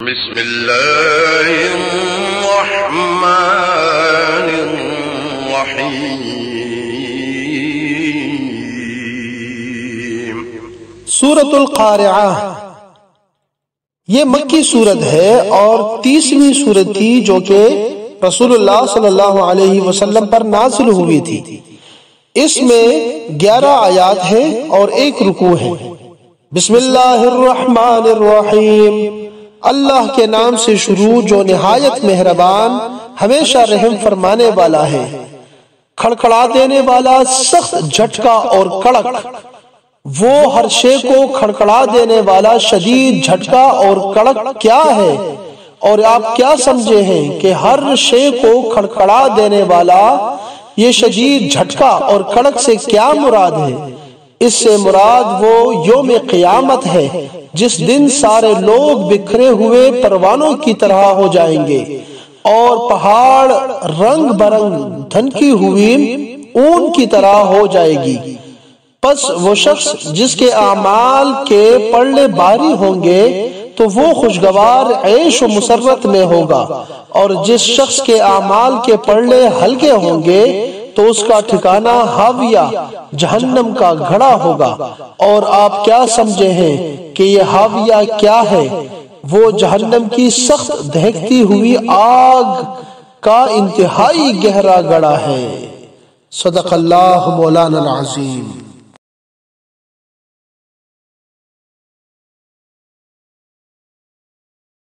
بسم اللہ الرحمن الرحیم۔ سورت القارعہ یہ مکی سورت ہے اور 30ویں سورت تھی جو کہ رسول اللہ صلی اللہ علیہ وسلم پر نازل ہوئی تھی۔ اس میں 11 آیات ہیں اور 1 رکوع ہے۔ بسم اللہ الرحمن الرحیم، اللہ کے نام سے شروع جو نہایت مہربان ہمیشہ رحم فرمانے والا ہے۔ کھڑکھڑا دینے والا سخت جھٹکا اور کڑک، وہ ہر شے کو کھڑکھڑا دینے والا شدید جھٹکا اور کڑک کیا ہے؟ اور آپ کیا سمجھے ہیں کہ ہر شے کو کھڑکھڑا دینے والا یہ شدید جھٹکا اور کڑک سے کیا مراد ہے؟ اس سے مراد وہ یوم قیامت ہے جس دن سارے لوگ بکھرے ہوئے پروانوں کی طرح ہو جائیں گے اور پہاڑ رنگ برنگ دھنکی ہوئی اون کی طرح ہو جائے گی۔ پس وہ شخص جس کے اعمال کے پلڑے بھاری ہوں گے تو وہ خوشگوار عیش و مسرت میں ہوگا، اور جس شخص کے اعمال کے پلڑے ہلکے ہوں گے تو اس کا ٹھکانہ ہاویہ جہنم کا گھڑا ہوگا۔ اور آپ کیا سمجھے ہیں کہ یہ ہاویہ کیا ہے؟ وہ جہنم کی سخت دہکتی ہوئی آگ کا انتہائی گہرا گڑھا ہے۔ صدق اللہ مولانا العظیم۔